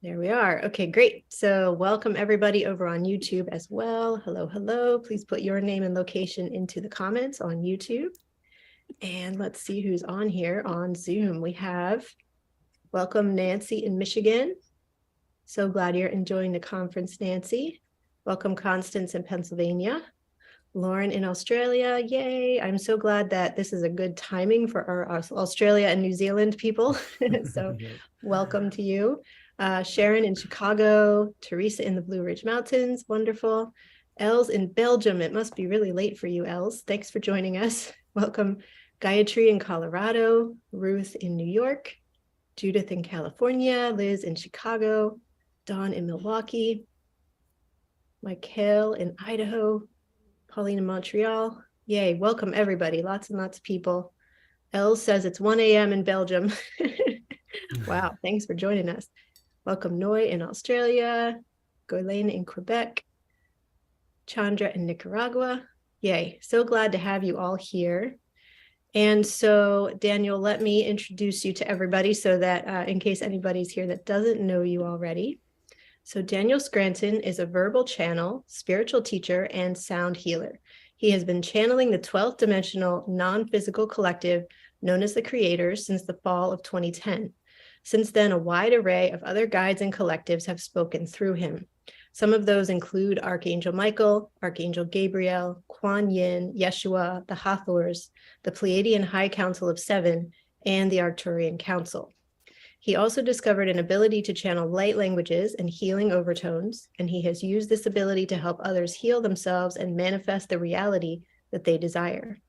There we are. Okay, great. So welcome everybody over on YouTube as well. Hello, hello. Please put your name and location into the comments on YouTube. And let's see who's on here on Zoom. We have, welcome Nancy in Michigan. So glad you're enjoying the conference, Nancy. Welcome Constance in Pennsylvania. Lauren in Australia, yay. I'm so glad that this is a good timing for our Australia and New Zealand people. So welcome to you. Sharon in Chicago, Teresa in the Blue Ridge Mountains, wonderful. Els in Belgium, it must be really late for you, Els. Thanks for joining us. Welcome Gayatri in Colorado, Ruth in New York, Judith in California, Liz in Chicago, Dawn in Milwaukee, Michael in Idaho, Pauline in Montreal. Yay, welcome everybody, lots and lots of people. Els says it's 1 a.m. in Belgium. Wow, thanks for joining us. Welcome Noy in Australia, Guylaine in Quebec, Chandra in Nicaragua. Yay, so glad to have you all here. And so Daniel, let me introduce you to everybody so that in case anybody's here that doesn't know you already. So Daniel Scranton is a verbal channel, spiritual teacher, and sound healer. He has been channeling the 12th dimensional non-physical collective known as the Creators since the fall of 2010. Since then, a wide array of other guides and collectives have spoken through him. Some of those include Archangel Michael, Archangel Gabriel, Kuan Yin, Yeshua, the Hathors, the Pleiadian High Council of Seven, and the Arcturian Council. He also discovered an ability to channel light languages and healing overtones, and he has used this ability to help others heal themselves and manifest the reality that they desire.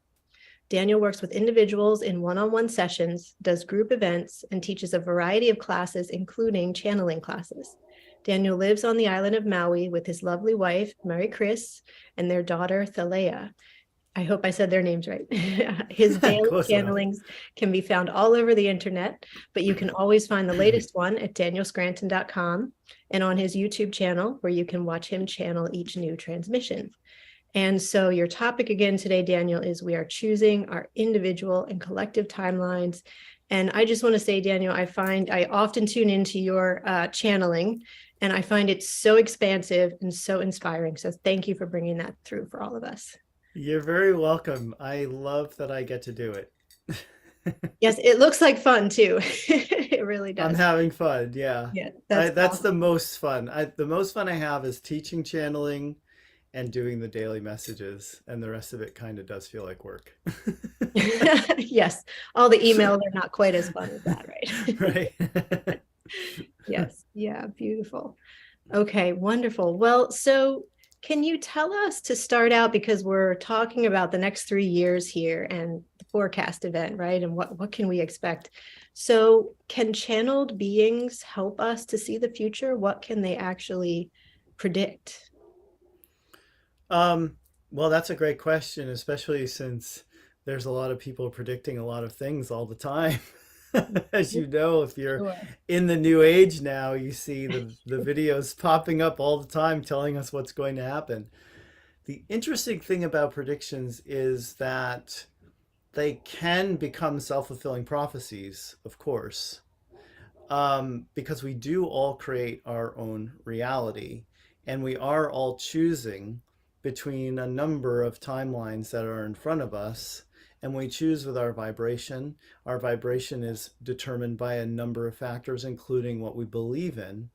Daniel works with individuals in one-on-one sessions, does group events, and teaches a variety of classes, including channeling classes. Daniel lives on the island of Maui with his lovely wife, Mary Chris, and their daughter, Thalea. I hope I said their names right. His daily channelings can be found all over the internet, but you can always find the latest one at danielscranton.com and on his YouTube channel, where you can watch him channel each new transmission. And so your topic again today, Daniel, is we are choosing our individual and collective timelines. And I just want to say, Daniel, I often tune into your channeling, and I find it so expansive and so inspiring. So thank you for bringing that through for all of us. You're very welcome. I love that I get to do it. Yes, it looks like fun too. It really does. I'm having fun. Yeah. Yeah, That's awesome. the most fun. The most fun I have is teaching channeling and doing the daily messages, and the rest of it kind of does feel like work. Yes, all the emails are not quite as fun as that, right? Right. Yes, yeah, beautiful. Okay, wonderful. Well, so can you tell us to start out, because we're talking about the next 3 years here and the forecast event, right? And what can we expect? So can channeled beings help us to see the future? What can they actually predict? Um, well, that's a great question, especially since there's a lot of people predicting a lot of things all the time. As you know, if you're Sure. in the new age now, you see the videos popping up all the time telling us what's going to happen. The interesting thing about predictions is that they can become self-fulfilling prophecies, of course, because we do all create our own reality, and we are all choosing between a number of timelines that are in front of us, and we choose with our vibration. Our vibration is determined by a number of factors, including what we believe in.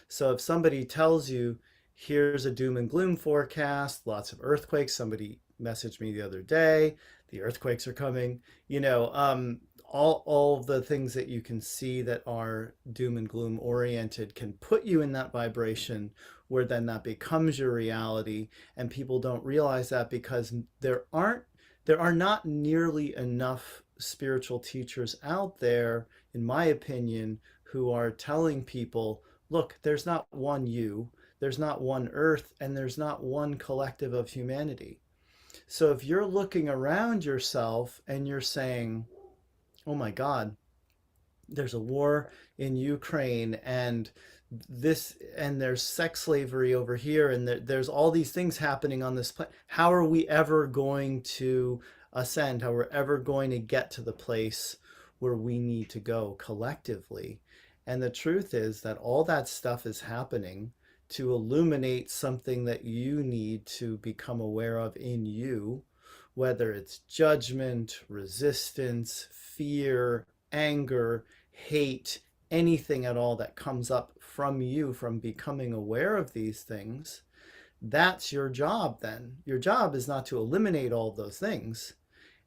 So if somebody tells you, here's a doom and gloom forecast, lots of earthquakes, somebody messaged me the other day, the earthquakes are coming, all the things that you can see that are doom and gloom oriented can put you in that vibration where then that becomes your reality. And people don't realize that because there are not nearly enough spiritual teachers out there, in my opinion, who are telling people, look, there's not one you, there's not one earth, and there's not one collective of humanity. So if you're looking around yourself and you're saying, oh my God, there's a war in Ukraine, and there's sex slavery over here, and there's all these things happening on this planet. How are we ever going to ascend? How are we ever going to get to the place where we need to go collectively? And the truth is that all that stuff is happening to illuminate something that you need to become aware of in you, whether it's judgment, resistance, fear, anger, hate, anything at all that comes up from you from becoming aware of these things. That's your job then. Your job is not to eliminate all those things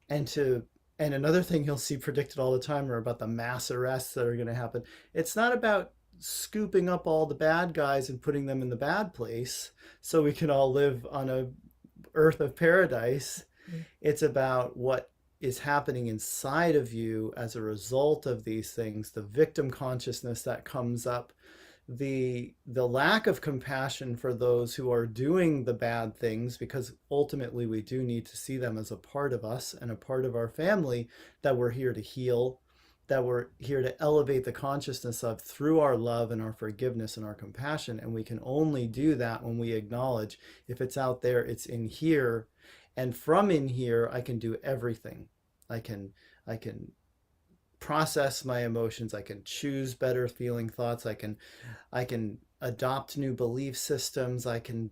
and to and another thing you'll see predicted all the time are about the mass arrests that are going to happen. It's not about scooping up all the bad guys and putting them in the bad place so we can all live on a earth of paradise. It's about what is happening inside of you as a result of these things, the victim consciousness that comes up, the lack of compassion for those who are doing the bad things, because ultimately we do need to see them as a part of us and a part of our family that we're here to heal, that we're here to elevate the consciousness of through our love and our forgiveness and our compassion. And we can only do that when we acknowledge if it's out there, it's in here. And from in here, I can do everything. I can process my emotions. I can choose better feeling thoughts. I can adopt new belief systems. I can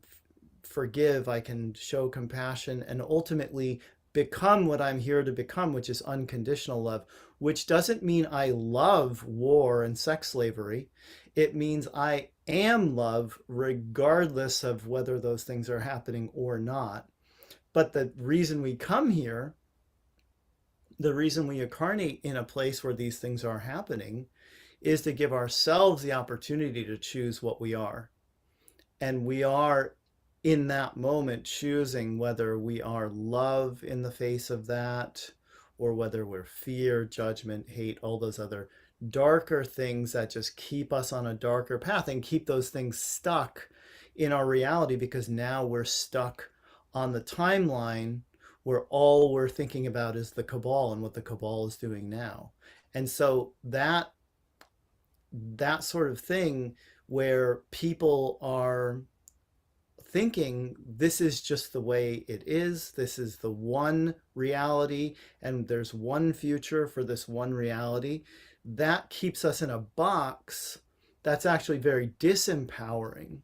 forgive. I can show compassion and ultimately become what I'm here to become, which is unconditional love, which doesn't mean I love war and sex slavery. It means I am love regardless of whether those things are happening or not. But the reason we come here, the reason we incarnate in a place where these things are happening is to give ourselves the opportunity to choose what we are. And we are in that moment choosing whether we are love in the face of that or whether we're fear, judgment, hate, all those other darker things that just keep us on a darker path and keep those things stuck in our reality, because now we're stuck on the timeline where all we're thinking about is the cabal and what the cabal is doing now. And so that sort of thing where people are thinking this is just the way it is, this is the one reality, and there's one future for this one reality, that keeps us in a box that's actually very disempowering.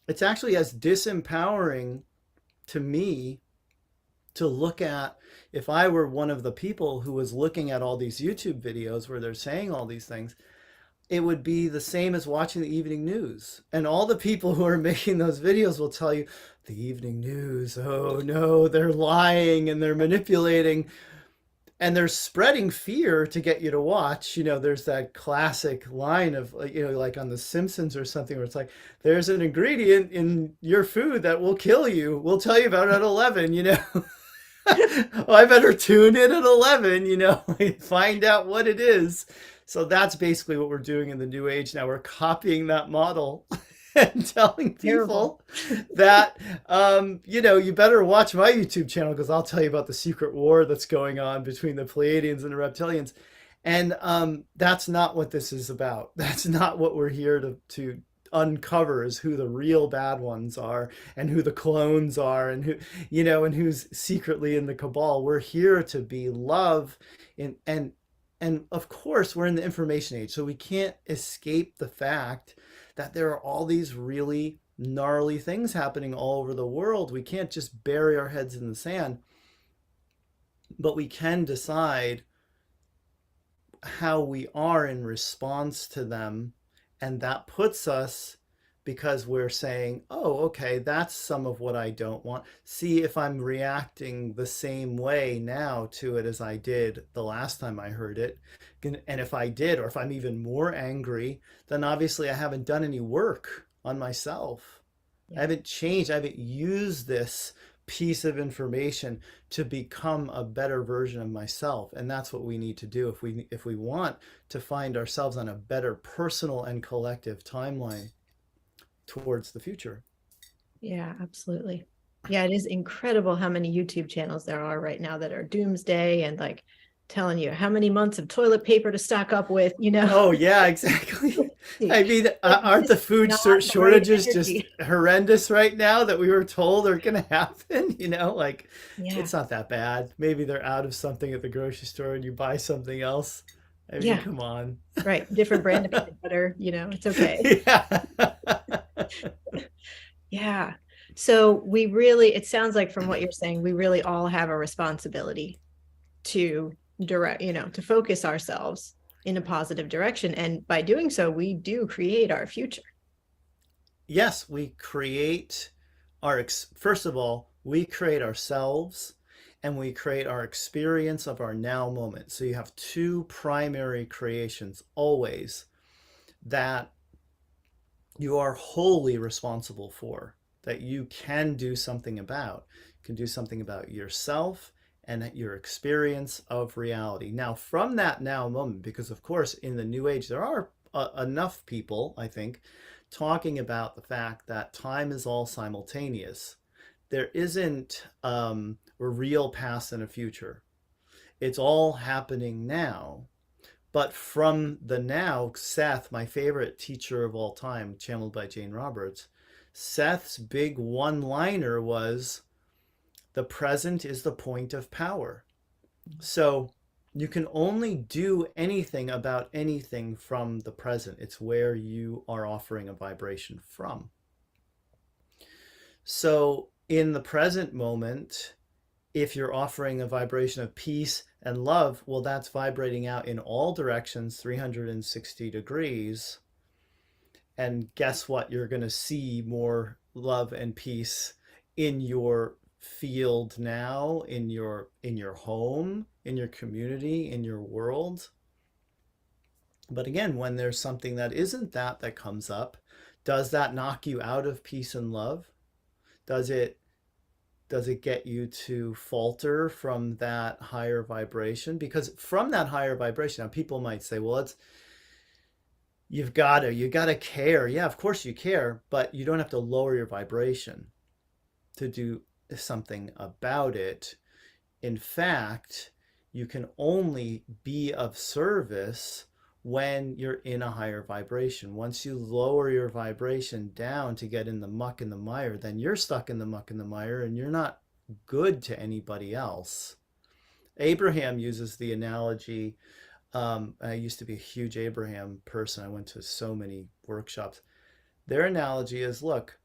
It's actually as disempowering to me to look at, if I were one of the people who was looking at all these YouTube videos where they're saying all these things, it would be the same as watching the evening news. And all the people who are making those videos will tell you, the evening news, oh no, they're lying and they're manipulating and they're spreading fear to get you to watch. You know, there's that classic line of, you know, like on The Simpsons or something where it's like, there's an ingredient in your food that will kill you. We'll tell you about it at 11, you know. Well, I better tune in at 11, you know, find out what it is. So that's basically what we're doing in the new age now. We're copying that model and telling people that, you know, you better watch my YouTube channel because I'll tell you about the secret war that's going on between the Pleiadians and the reptilians. And that's not what this is about. That's not what we're here to uncover, is who the real bad ones are and who the clones are and who, you know, and who's secretly in the cabal. We're here to be love and of course we're in the information age, so we can't escape the fact that there are all these really gnarly things happening all over the world. We can't just bury our heads in the sand, but we can decide how we are in response to them. And that puts us, because we're saying, oh, okay, that's some of what I don't want. See if I'm reacting the same way now to it as I did the last time I heard it. And if I did, or if I'm even more angry, then obviously I haven't done any work on myself. Yeah. I haven't changed. I haven't used this piece of information to become a better version of myself. And that's what we need to do if we want to find ourselves on a better personal and collective timeline towards the future. Yeah, absolutely. Yeah, it is incredible how many YouTube channels there are right now that are doomsday and like telling you how many months of toilet paper to stock up with, you know. Oh yeah, exactly. I mean, aren't the food shortages just horrendous right now that we were told are going to happen? You know, like, yeah. It's not that bad. Maybe they're out of something at the grocery store and you buy something else. I mean, Yeah, come on. right. Different brand of peanut butter, it's okay. Yeah. Yeah. So we really, it sounds like from what you're saying, we really all have a responsibility to to focus ourselves in a positive direction. And by doing so, we do create our future. Yes, we create first of all, we create ourselves and we create our experience of our now moment. So you have two primary creations always that you are wholly responsible for, that you can do something about. You can do something about yourself and your experience of reality. Now, from that now moment, because of course, in the New Age, there are enough people, I think, talking about the fact that time is all simultaneous. There isn't a real past and a future. It's all happening now. But from the now, Seth, my favorite teacher of all time, channeled by Jane Roberts, Seth's big one liner was the present is the point of power. So you can only do anything about anything from the present. It's where you are offering a vibration from. So in the present moment, if you're offering a vibration of peace and love, well, that's vibrating out in all directions, 360 degrees. And guess what? You're going to see more love and peace in your field now, in your home, in your community, in your world. But again, when there's something that isn't that comes up, does that knock you out of peace and love? Does it get you to falter from that higher vibration? Because from that higher vibration, now people might say, well, it's you gotta care. Yeah, of course you care, but you don't have to lower your vibration to do something about it. In fact, you can only be of service when you're in a higher vibration. Once you lower your vibration down to get in the muck and the mire, then you're stuck in the muck and the mire and you're not good to anybody else. Abraham uses the analogy. I used to be a huge Abraham person. I went to so many workshops. Their analogy is, look,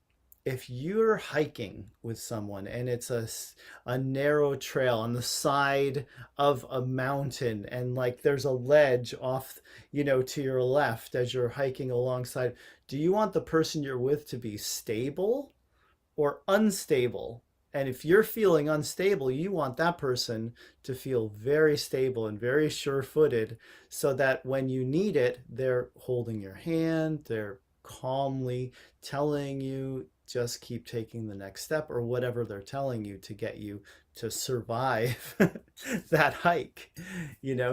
if you're hiking with someone and it's a narrow trail on the side of a mountain and like there's a ledge off, to your left as you're hiking alongside, do you want the person you're with to be stable or unstable? And if you're feeling unstable, you want that person to feel very stable and very sure-footed so that when you need it, they're holding your hand, they're calmly telling you just keep taking the next step or whatever they're telling you to get you to survive that hike.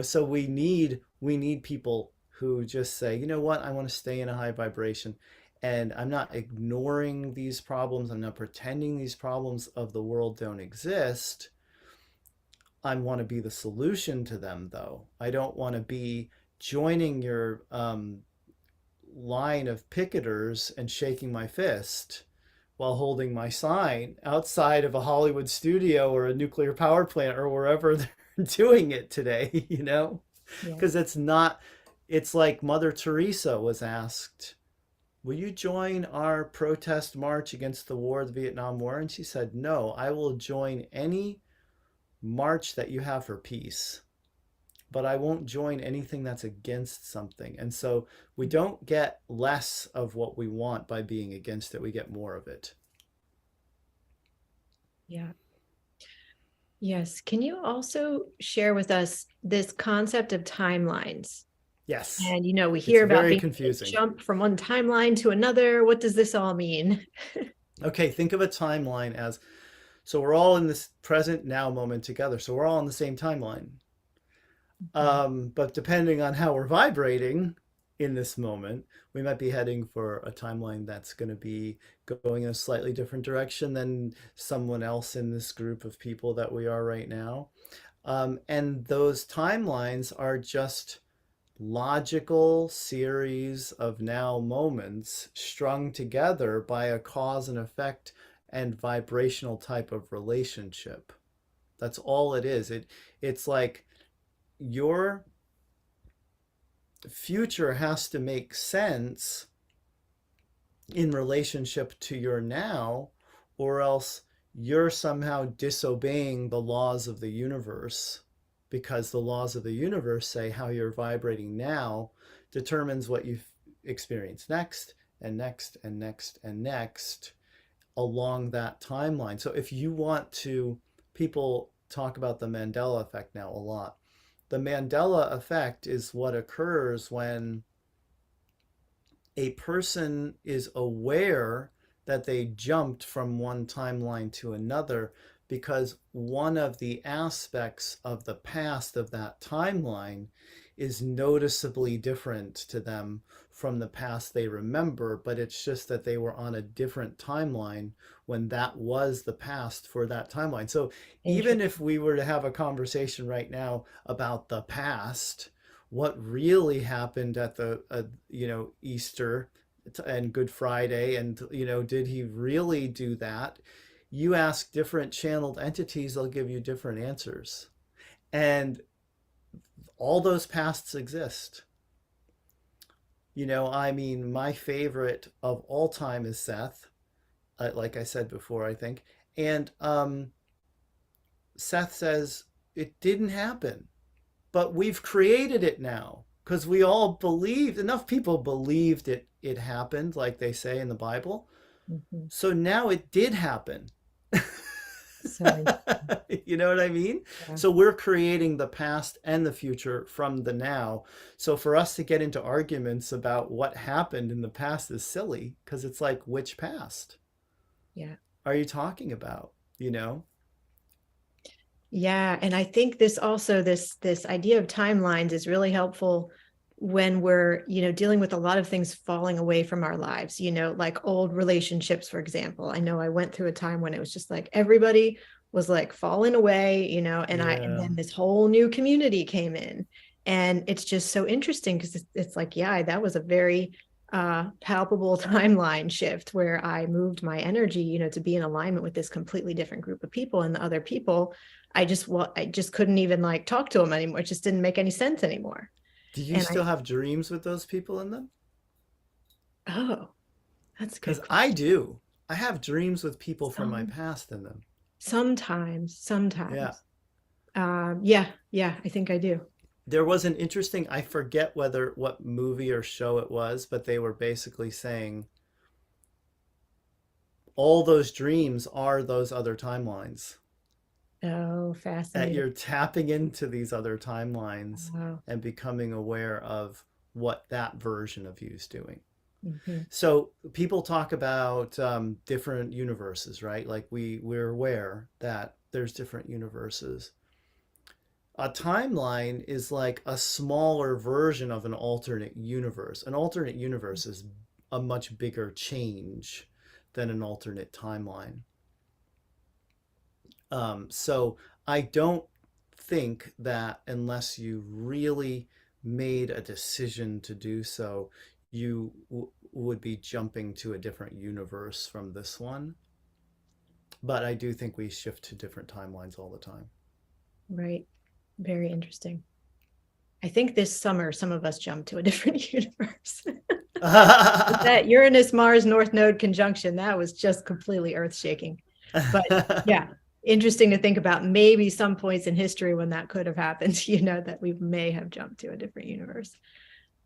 So we need people who just say, you know what, I want to stay in a high vibration and I'm not ignoring these problems. I'm not pretending these problems of the world don't exist. I want to be the solution to them, though. I don't want to be joining your line of picketers and shaking my fist while holding my sign outside of a Hollywood studio or a nuclear power plant or wherever they're doing it today, Yeah. Because it's like Mother Teresa was asked, will you join our protest march against the war, the Vietnam War? And she said, no, I will join any march that you have for peace, but I won't join anything that's against something. And so we don't get less of what we want by being against it. We get more of it. Yeah. Yes. Can you also share with us this concept of timelines? Yes, And we it's hear about very being able to confusing. jump from one timeline to another. What does this all mean? Okay, think of a timeline as, so we're all in this present now moment together. So we're all on the same timeline. But depending on how we're vibrating in this moment, we might be heading for a timeline that's going to be going in a slightly different direction than someone else in this group of people that we are right now. And those timelines are just logical series of now moments strung together by a cause and effect and vibrational type of relationship. That's all it is. It's like you're future has to make sense in relationship to your now, or else you're somehow disobeying the laws of the universe, because the laws of the universe say how you're vibrating now determines what you experience next and next and next and next along that timeline. So if you want to, people talk about the Mandela effect now a lot. The Mandela effect is what occurs when a person is aware that they jumped from one timeline to another, because one of the aspects of the past of that timeline is noticeably different to them from the past they remember, but it's just that they were on a different timeline when that was the past for that timeline. So even if Interesting. we were to have a conversation right now about the past, what really happened at the Easter and Good Friday, and did he really do that? You ask different channeled entities, they'll give you different answers, and all those pasts exist. I mean, my favorite of all time is Seth, like I said before, I think. And Seth says it didn't happen, but we've created it now because we all believed, enough people believed it happened, like they say in the Bible. Mhm. So now it did happen. So interesting. You know what I mean? Yeah. So we're creating the past and the future from the now. So for us to get into arguments about what happened in the past is silly, because it's like, which past Yeah. are you talking about? You know? Yeah, and I think this also this idea of timelines is really helpful when we're, dealing with a lot of things falling away from our lives, like old relationships, for example. I know I went through a time when it was just like everybody was like falling away, and Yeah. then this whole new community came in. And it's just so interesting because it's like, yeah, that was a very palpable timeline shift where I moved my energy, to be in alignment with this completely different group of people, and the other people I just couldn't even like talk to them anymore. It just didn't make any sense anymore. Do you And still have dreams with those people in them? oh, that's a Because good I question. do. I have dreams with people from my Some, past in them. sometimes, Yeah. sometimes. Yeah, yeah, I think I do. There was an interesting, I forget what movie or show it was, but they were basically saying all those dreams are those other timelines. Oh, That fascinating. you're tapping into these other timelines Wow. and becoming aware of what that version of you is doing. Hmm. So people talk about different universes, right? Like we're aware that there's different universes. A timeline is like a smaller version of an alternate universe. An alternate universe is a much bigger change than an alternate timeline. So I don't think that unless you really made a decision to do so, you would be jumping to a different universe from this one. But I do think we shift to different timelines all the time. Right. Very interesting. I think this summer some of us jumped to a different universe. That Uranus Mars North Node conjunction, that was just completely earth shaking. But yeah, interesting to think about maybe some points in history when that could have happened, that we may have jumped to a different universe.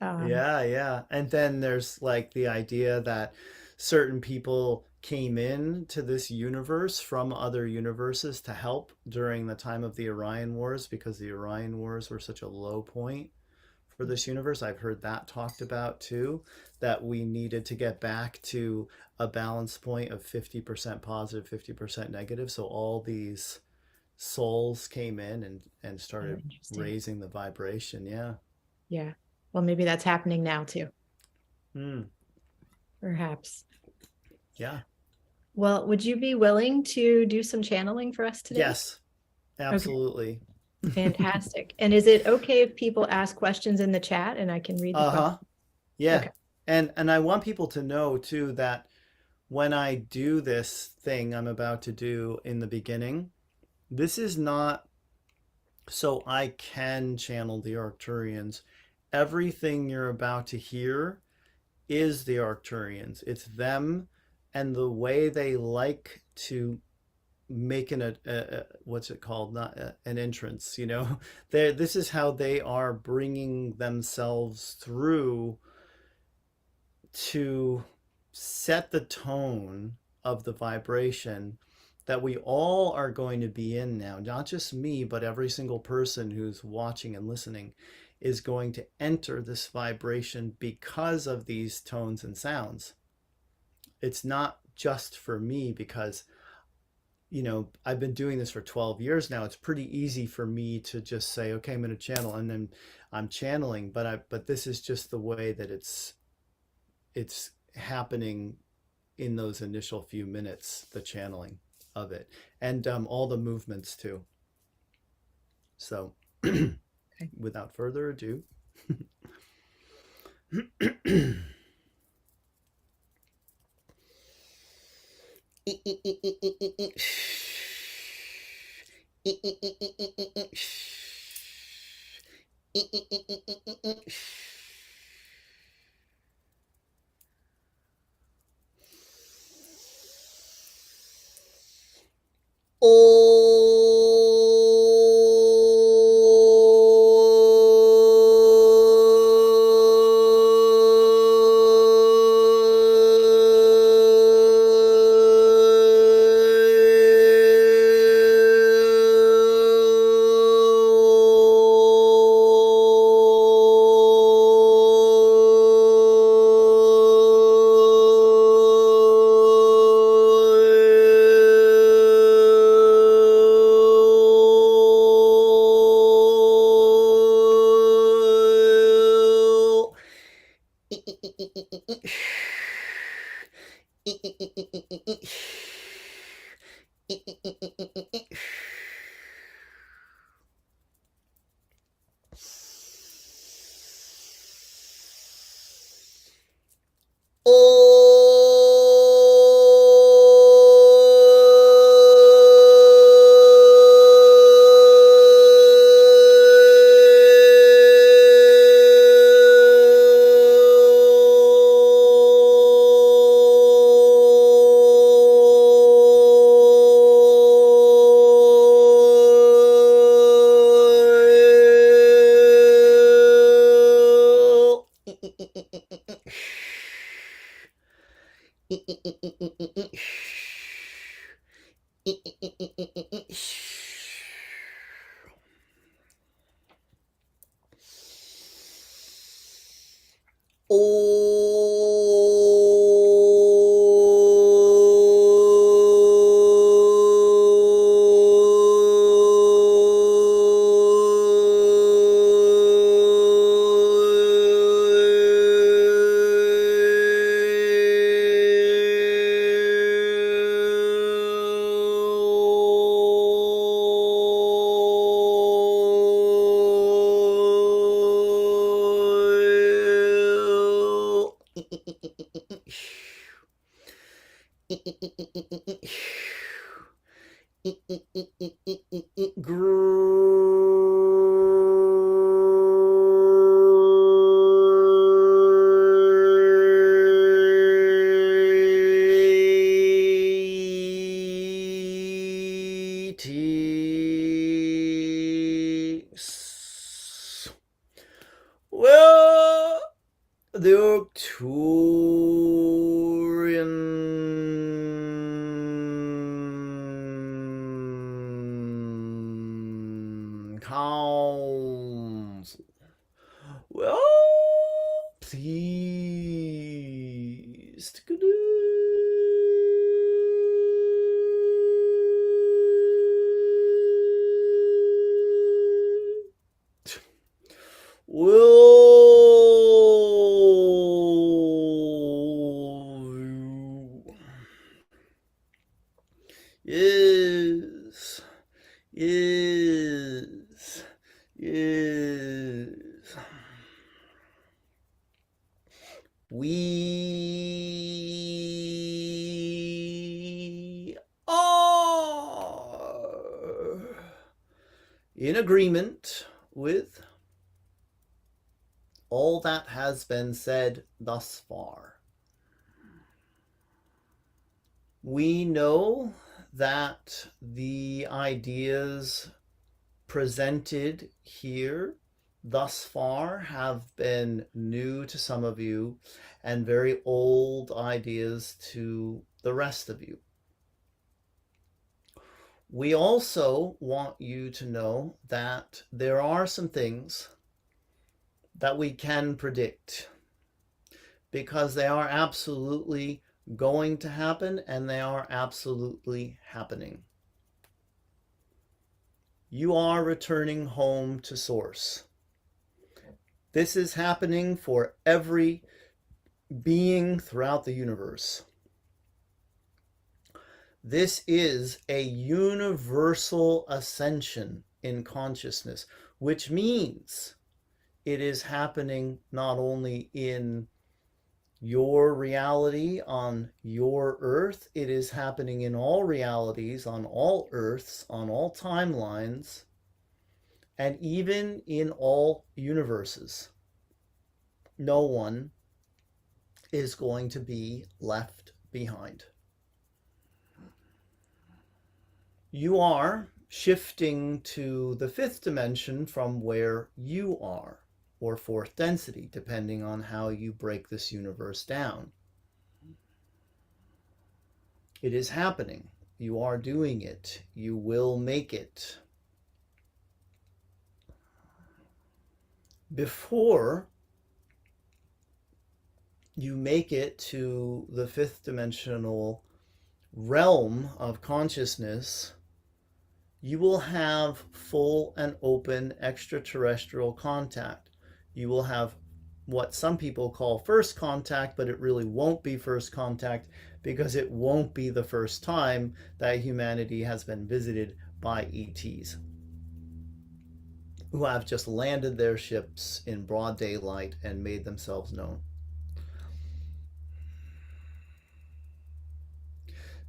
Um, Yeah, yeah. And then there's like the idea that certain people came in to this universe from other universes to help during the time of the Orion Wars, because the Orion Wars were such a low point for this universe. I've heard that talked about too, that we needed to get back to a balance point of 50% positive, 50% negative. So all these souls came in and oh, started interesting. raising the vibration. Yeah. Yeah. Well, maybe that's happening now too, Mm, perhaps. yeah. Well, would you be willing to do some channeling for us today? Yes, Okay, absolutely. fantastic. And is it okay if people ask questions in the chat and I can read the question? Uh-huh. Yeah. Okay. And I want people to know too that when I do this thing I'm about to do in the beginning, this is not so I can channel the Arcturians everything you're about to hear is the Arcturians. It's them and the way they like to make what's it called, not an entrance, you know. This is how they are bringing themselves through to set the tone of the vibration that we all are going to be in now. Not just me, but every single person who's watching and listening is going to enter this vibration because of these tones and sounds. It's not just for me because, you know, I've been doing this for 12 years now. It's pretty easy for me to just say, okay, I'm going to channel, and then I'm channeling, but this is just the way that it's happening in those initial few minutes, the channeling of it, and all the movements too. So Okay. without further ado, well, the Arcturian Council. Well, please. Will yes, yes, yes. We are in agreement with all that has been said thus far. We know that the ideas presented here thus far have been new to some of you and very old ideas to the rest of you. We also want you to know that there are some things that we can predict because they are absolutely going to happen and they are absolutely happening. You are returning home to source. This is happening for every being throughout the universe. This is a universal ascension in consciousness, which means it is happening not only in your reality on your earth, it is happening in all realities, on all earths, on all timelines, and even in all universes. No one is going to be left behind. You are shifting to the fifth dimension from where you are, or fourth density, depending on how you break this universe down. It is happening. You are doing it. You will make it. Before you make it to the fifth dimensional realm of consciousness, you will have full and open extraterrestrial contact. You will have what some people call first contact, but it really won't be first contact because it won't be the first time that humanity has been visited by ETs who have just landed their ships in broad daylight and made themselves known.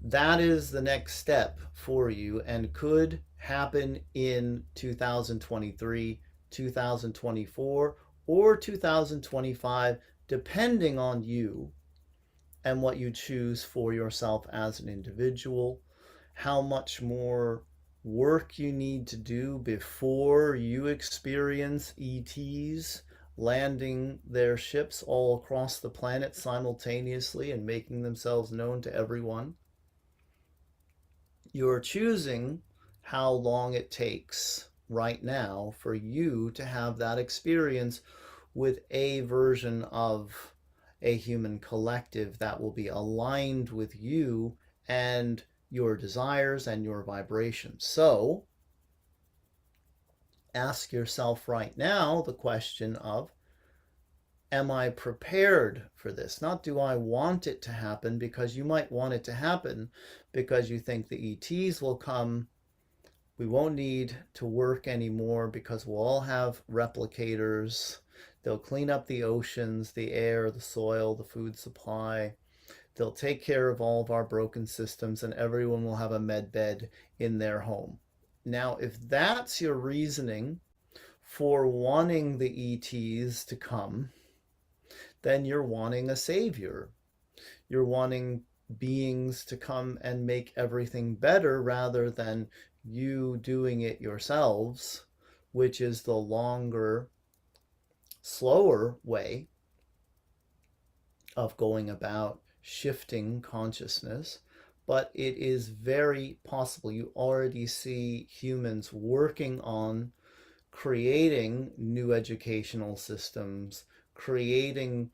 That is the next step for you and could happen in 2023, 2024, or 2025, depending on you and what you choose for yourself as an individual, how much more work you need to do before you experience ETs landing their ships all across the planet simultaneously and making themselves known to everyone. You're choosing how long it takes right now for you to have that experience with a version of a human collective that will be aligned with you and your desires and your vibrations. So ask yourself right now the question of, am I prepared for this? Not do I want it to happen, because you might want it to happen because you think the ETs will come. We won't need to work anymore because we'll all have replicators. They'll clean up the oceans, the air, the soil, the food supply. They'll take care of all of our broken systems and everyone will have a med bed in their home. Now, if that's your reasoning for wanting the ETs to come, then you're wanting a savior. You're wanting beings to come and make everything better rather than you doing it yourselves, which is the longer, slower way of going about shifting consciousness. But it is very possible. You already see humans working on creating new educational systems, creating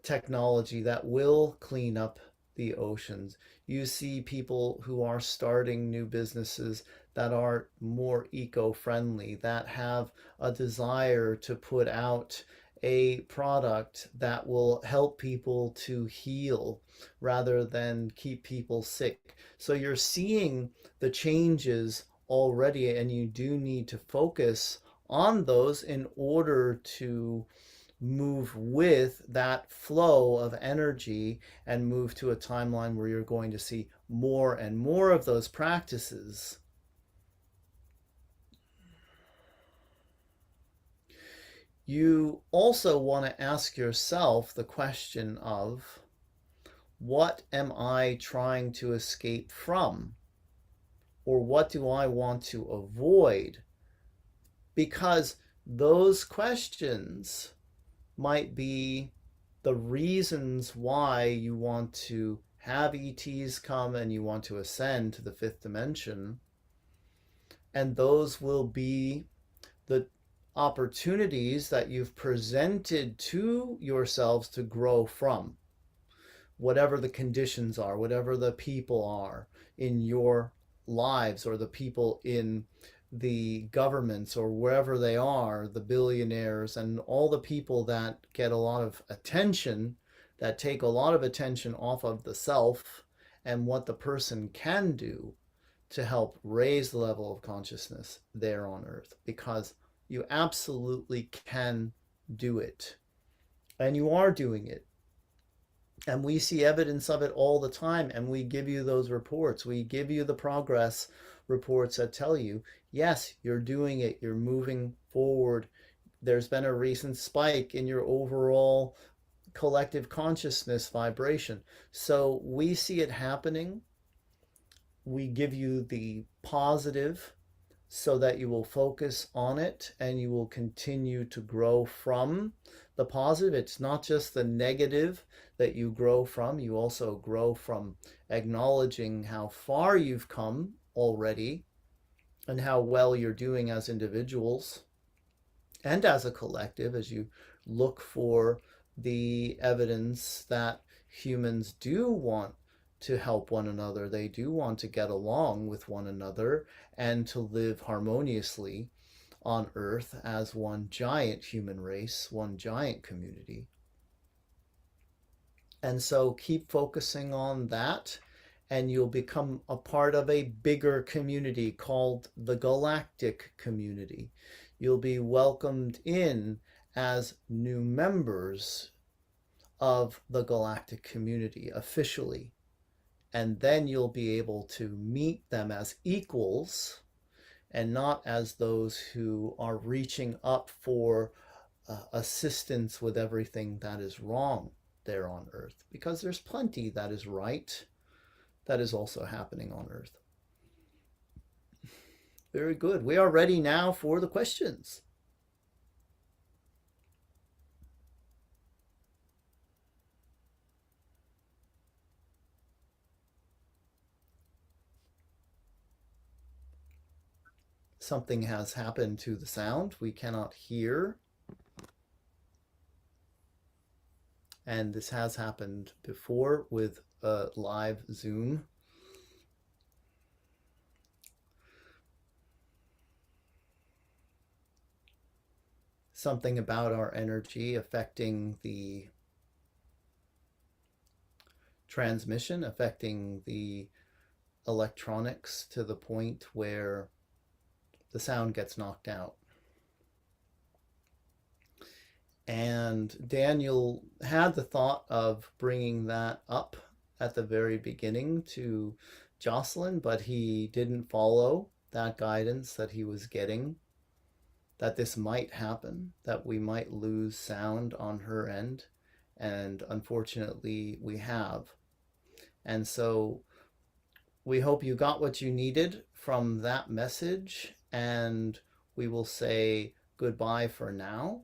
technology that will clean up the oceans. You see people who are starting new businesses that are more eco-friendly, that have a desire to put out a product that will help people to heal rather than keep people sick. So you're seeing the changes already, and you do need to focus on those in order to move with that flow of energy and move to a timeline where you're going to see more and more of those practices. you also want to ask yourself the question of, what am I trying to escape from? Or what do I want to avoid? Because those questions might be the reasons why you want to have ETs come and you want to ascend to the fifth dimension. And those will be the opportunities that you've presented to yourselves to grow from, whatever the conditions are, whatever the people are in your lives, or the people in the governments or wherever they are, the billionaires and all the people that get a lot of attention, that take a lot of attention off of the self and what the person can do to help raise the level of consciousness there on earth, because you absolutely can do it and you are doing it. And we see evidence of it all the time, and we give you those reports. We give you the progress reports that tell you, yes, you're doing it, you're moving forward. There's been a recent spike in your overall collective consciousness vibration. So we see it happening. We give you the positive so that you will focus on it and you will continue to grow from the positive. It's not just the negative that you grow from, you also grow from acknowledging how far you've come already and how well you're doing as individuals and as a collective, as you look for the evidence that humans do want to help one another. They do want to get along with one another and to live harmoniously on Earth as one giant human race, one giant community. And so keep focusing on that, and you'll become a part of a bigger community called the Galactic Community. You'll be welcomed in as new members of the Galactic Community officially. And then you'll be able to meet them as equals and not as those who are reaching up for assistance with everything that is wrong there on Earth, because there's plenty that is right that is also happening on Earth. Very good. We are ready now for the questions. Something has happened to the sound. We cannot hear. And this has happened before with live Zoom. Something about our energy affecting the transmission, affecting the electronics to the point where the sound gets knocked out. And Daniel had the thought of bringing that up at the very beginning to Jocelyn, but he didn't follow that guidance that he was getting, that this might happen, that we might lose sound on her end. And unfortunately, we have. And so we hope you got what you needed from that message, and we will say goodbye for now.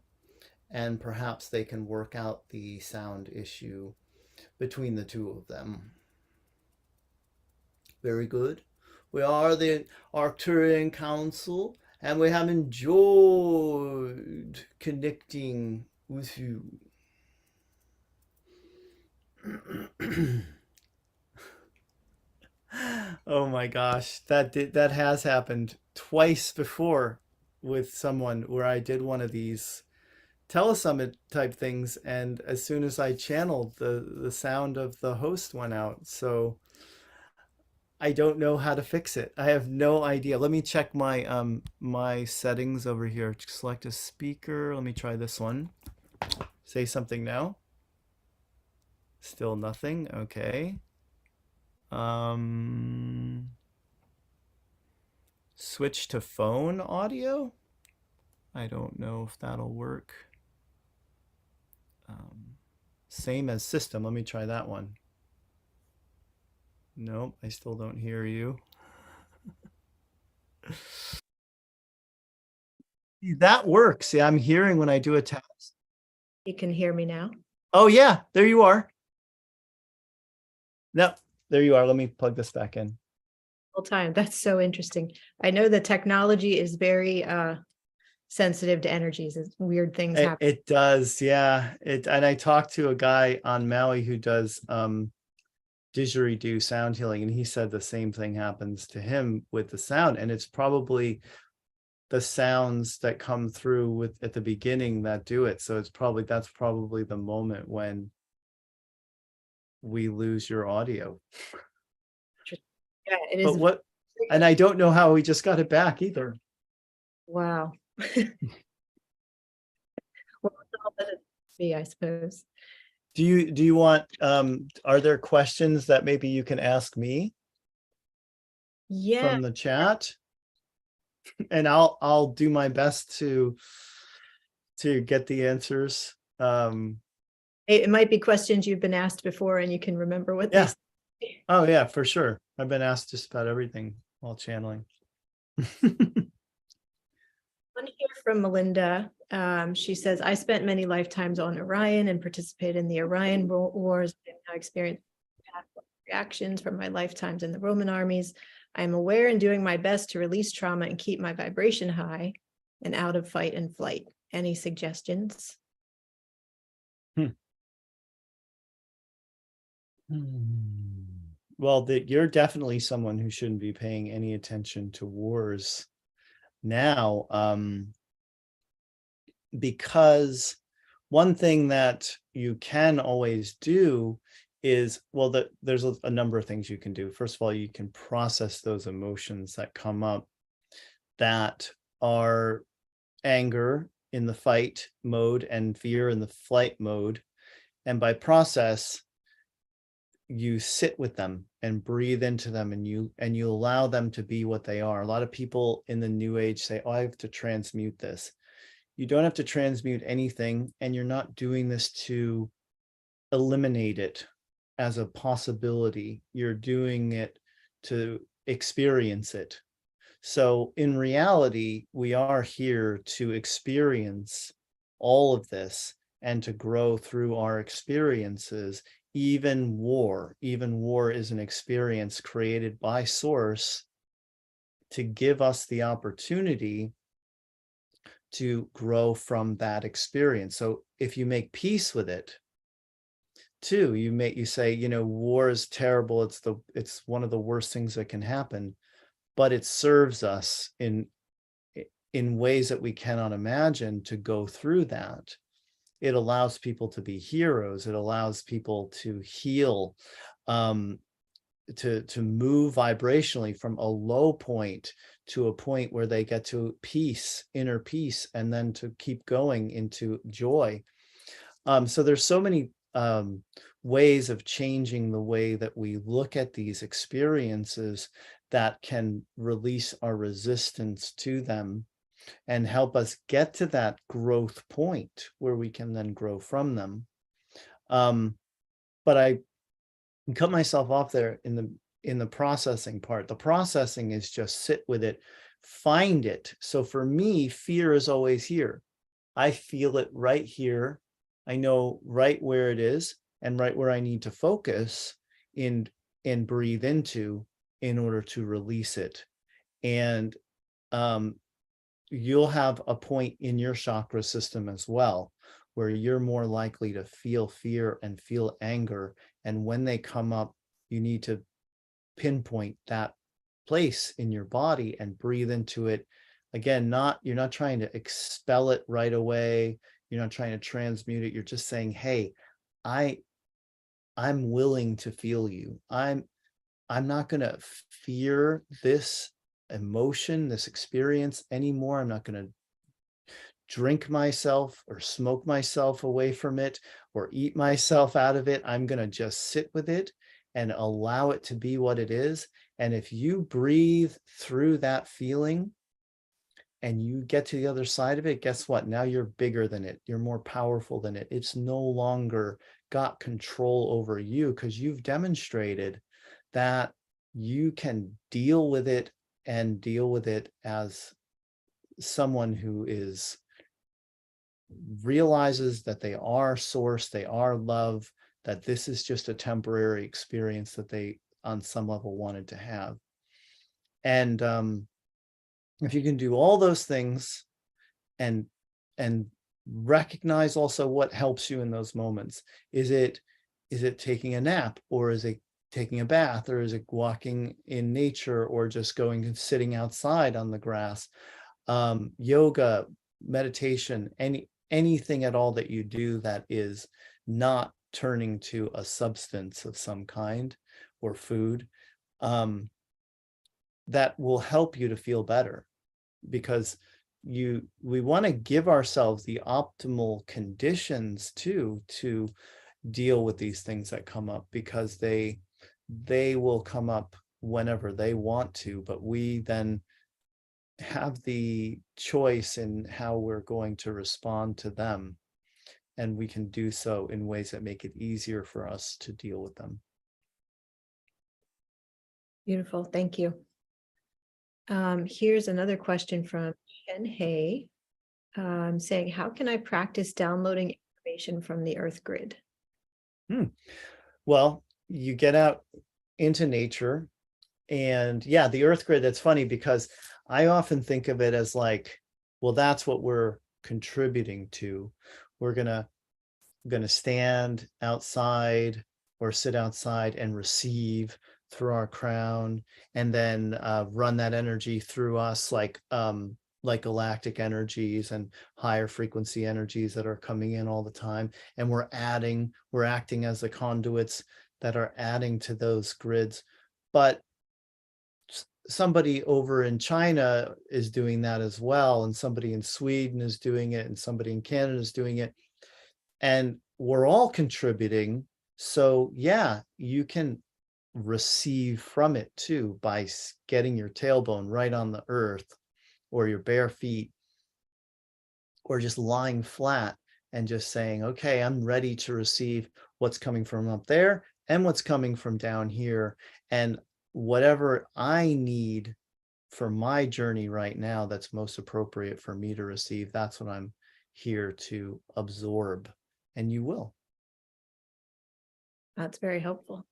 And perhaps they can work out the sound issue between the two of them. Very good. We are the Arcturian Council, and we have enjoyed connecting with you. Oh my gosh, that has happened twice before with someone where I did one of these telesummit type things, and as soon as I channeled, the sound of the host went out. So I don't know how to fix it. I have no idea. Let me check my settings over here. Select a speaker. Let me try this one. Say something now. Still nothing. Okay. Switch to phone audio. I don't know if that'll work. Same as system. Let me try that one. Nope, I still don't hear you. That works. Yeah, I'm hearing when I do a test. You can hear me now. Oh yeah, there you are. No, there you are. Let me plug this back in. Whole time. That's so interesting. I know the technology is very sensitive to energies. Weird things happen. It does, yeah. And I talked to a guy on Maui who does didgeridoo sound healing, and he said the same thing happens to him with the sound, and it's probably the sounds that come through with at the beginning that do it. So that's probably the moment when we lose your audio. Yeah, it But is. what, and I don't know how we just got it back either. Wow. Well, I'll let it be, I suppose. Do you want are there questions that maybe you can ask me Yeah, from the chat? And I'll do my best to get the answers. it might be questions you've been asked before and you can remember what they Yeah. say. Oh yeah, for sure. I've been asked just about everything while channeling. I want to hear from Melinda. She says, I spent many lifetimes on Orion and participated in the Orion Wars. I experienced reactions from my lifetimes in the Roman armies. I am aware and doing my best to release trauma and keep my vibration high and out of fight and flight. Any suggestions? Well, you're definitely someone who shouldn't be paying any attention to wars now, because one thing that you can always do is, well, there's a number of things you can do. First of all, you can process those emotions that come up that are anger in the fight mode and fear in the flight mode. And by process, you sit with them and breathe into them, and you allow them to be what they are. A lot of people in the new age say, oh, I have to transmute this. You don't have to transmute anything, and you're not doing this to eliminate it as a possibility. You're doing it to experience it. So in reality, we are here to experience all of this and to grow through our experiences. Even war is an experience created by Source to give us the opportunity to grow from that experience. So if you make peace with it too, you say, war is terrible, it's one of the worst things that can happen, but it serves us in ways that we cannot imagine to go through that. It allows people to be heroes. It allows people to heal, to move vibrationally from a low point to a point where they get to peace, inner peace, and then to keep going into joy. So there's so many ways of changing the way that we look at these experiences that can release our resistance to them and help us get to that growth point where we can then grow from them. But I cut myself off there in the processing part. The processing is just sit with it, find it. So for me, fear is always here. I feel it right here. I know right where it is and right where I need to focus and breathe into in order to release it. And you'll have a point in your chakra system as well, where you're more likely to feel fear and feel anger. And when they come up, you need to pinpoint that place in your body and breathe into it. Again, you're not trying to expel it right away. You're not trying to transmute it. You're just saying, hey, I'm willing to feel you. I'm not going to fear this emotion, this experience anymore. I'm not going to drink myself or smoke myself away from it or eat myself out of it. I'm going to just sit with it and allow it to be what it is. And if you breathe through that feeling, and you get to the other side of it, guess what? Now you're bigger than it. You're more powerful than it. It's no longer got control over you, because you've demonstrated that you can deal with it, and deal with it as someone who realizes that they are source, they are love, that this is just a temporary experience that they on some level wanted to have. And if you can do all those things, and recognize also what helps you in those moments. Is it taking a nap, or is it taking a bath, or is it walking in nature, or just going and sitting outside on the grass? Yoga, meditation, anything at all that you do that is not turning to a substance of some kind or food, that will help you to feel better, because we want to give ourselves the optimal conditions to deal with these things that come up, because they will come up whenever they want to, but we then have the choice in how we're going to respond to them, and we can do so in ways that make it easier for us to deal with them. Beautiful. Thank you. Here's another question from Ken Hay, saying, how can I practice downloading information from the Earth grid? Well, you get out into nature, and yeah, the Earth grid, that's funny, because I often think of it as like, well, that's what we're contributing to. We're gonna stand outside or sit outside and receive through our crown, and then run that energy through us, like galactic energies and higher frequency energies that are coming in all the time, and we're acting as the conduits that are adding to those grids. But somebody over in China is doing that as well, and somebody in Sweden is doing it, and somebody in Canada is doing it, and we're all contributing. So yeah, you can receive from it too, by getting your tailbone right on the earth, or your bare feet, or just lying flat and just saying, okay, I'm ready to receive what's coming from up there and what's coming from down here, and whatever I need for my journey right now that's most appropriate for me to receive, that's what I'm here to absorb. And you will. That's very helpful.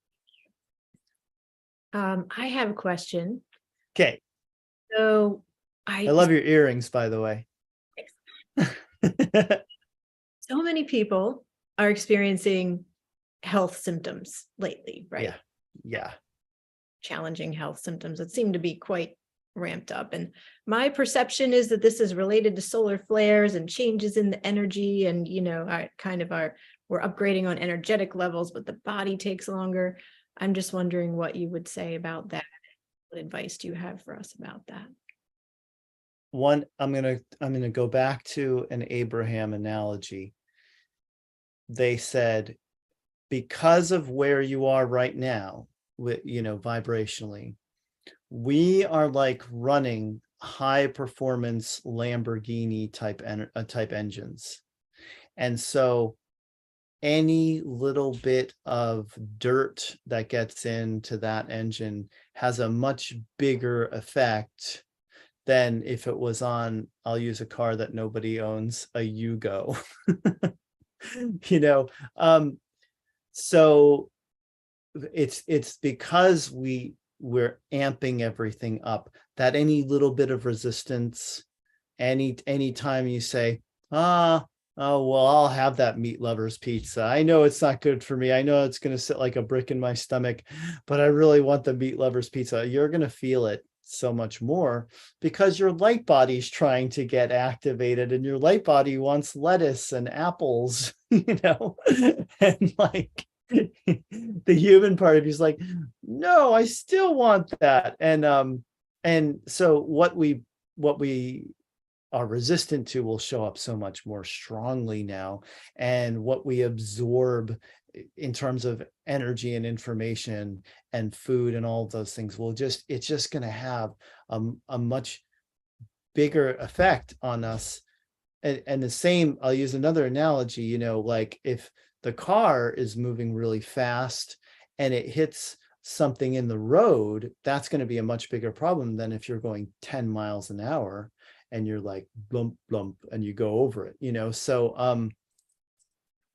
I have a question. Okay. So I love your earrings, by the way. So many people are experiencing health symptoms lately, right? Yeah. Challenging health symptoms that seem to be quite ramped up. And my perception is that this is related to solar flares and changes in the energy, and we're upgrading on energetic levels, but the body takes longer. I'm just wondering what you would say about that. What advice do you have for us about that? One, I'm gonna go back to an Abraham analogy. They said, because of where you are right now, with vibrationally, we are like running high performance Lamborghini type engines, and so any little bit of dirt that gets into that engine has a much bigger effect than if it was on, I'll use a car that nobody owns, a Yugo. So it's because we're amping everything up, that any little bit of resistance, any time you say, oh well, I'll have that meat lover's pizza, I know it's not good for me, I know it's going to sit like a brick in my stomach, but I really want the meat lover's pizza, you're going to feel it so much more, because your light body's trying to get activated, and your light body wants lettuce and apples, and like the human part of you is like, no, I still want that. And so what we are resistant to will show up so much more strongly now, and what we absorb in terms of energy and information and food and all of those things it's just going to have a much bigger effect on us. And the same, I'll use another analogy, you know, like if the car is moving really fast and it hits something in the road, that's going to be a much bigger problem than if you're going 10 miles an hour and you're like blump, blump, and you go over it, you know? So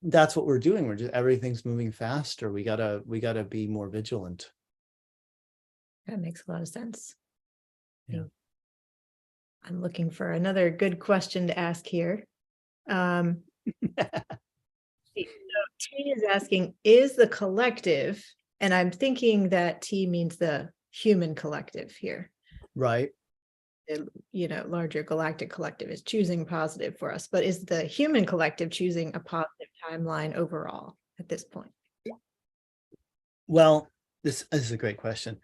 that's what we're doing. We're just, everything's moving faster. We gotta be more vigilant. That makes a lot of sense. Yeah. I'm looking for another good question to ask here. So T is asking, is the collective, and I'm thinking that T means the human collective here. Right. You know, larger galactic collective is choosing positive for us, but is the human collective choosing a positive timeline overall at this point? Well, this is a great question.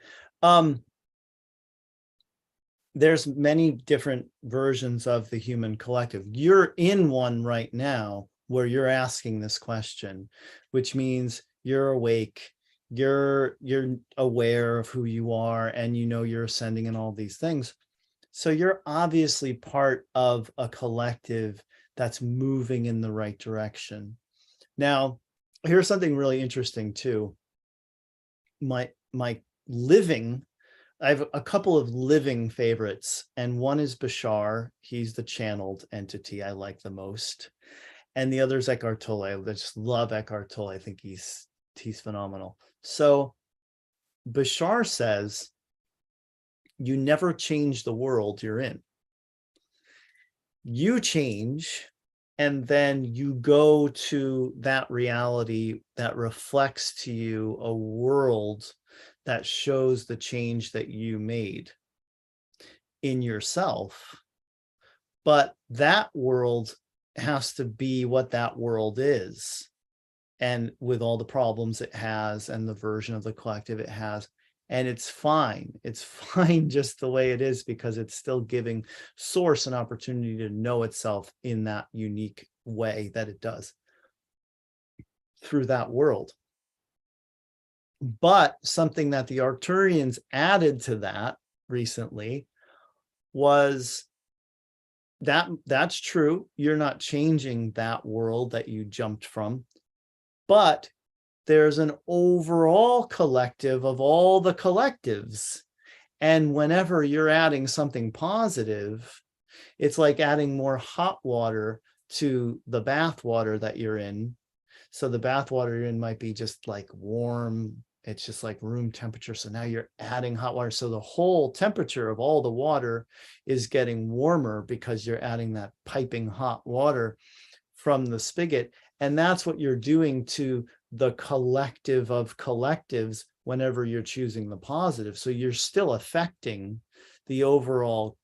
There's many different versions of the human collective. You're in one right now where you're asking this question, which means you're awake, you're aware of who you are, and you know you're ascending and all these things. So you're obviously part of a collective that's moving in the right direction. Now, here's something really interesting too. My living, I have a couple of living favorites, and one is Bashar. He's the channeled entity I like the most. And the other is Eckhart Tolle. I just love Eckhart Tolle. I think he's phenomenal. So Bashar says, you never change the world you're in. You change, and then you go to that reality that reflects to you a world that shows the change that you made in yourself. But that world has to be what that world is, and with all the problems it has and the version of the collective it has. And it's fine. It's fine just the way it is, because it's still giving source an opportunity to know itself in that unique way that it does through that world. But something that the Arcturians added to that recently was that's true. You're not changing that world that you jumped from, but there's an overall collective of all the collectives. And whenever you're adding something positive, it's like adding more hot water to the bath water that you're in. So the bath water you're in might be just like warm. It's just like room temperature. So now you're adding hot water. So the whole temperature of all the water is getting warmer because you're adding that piping hot water from the spigot. And that's what you're doing to the collective of collectives whenever you're choosing the positive. So you're still affecting the overall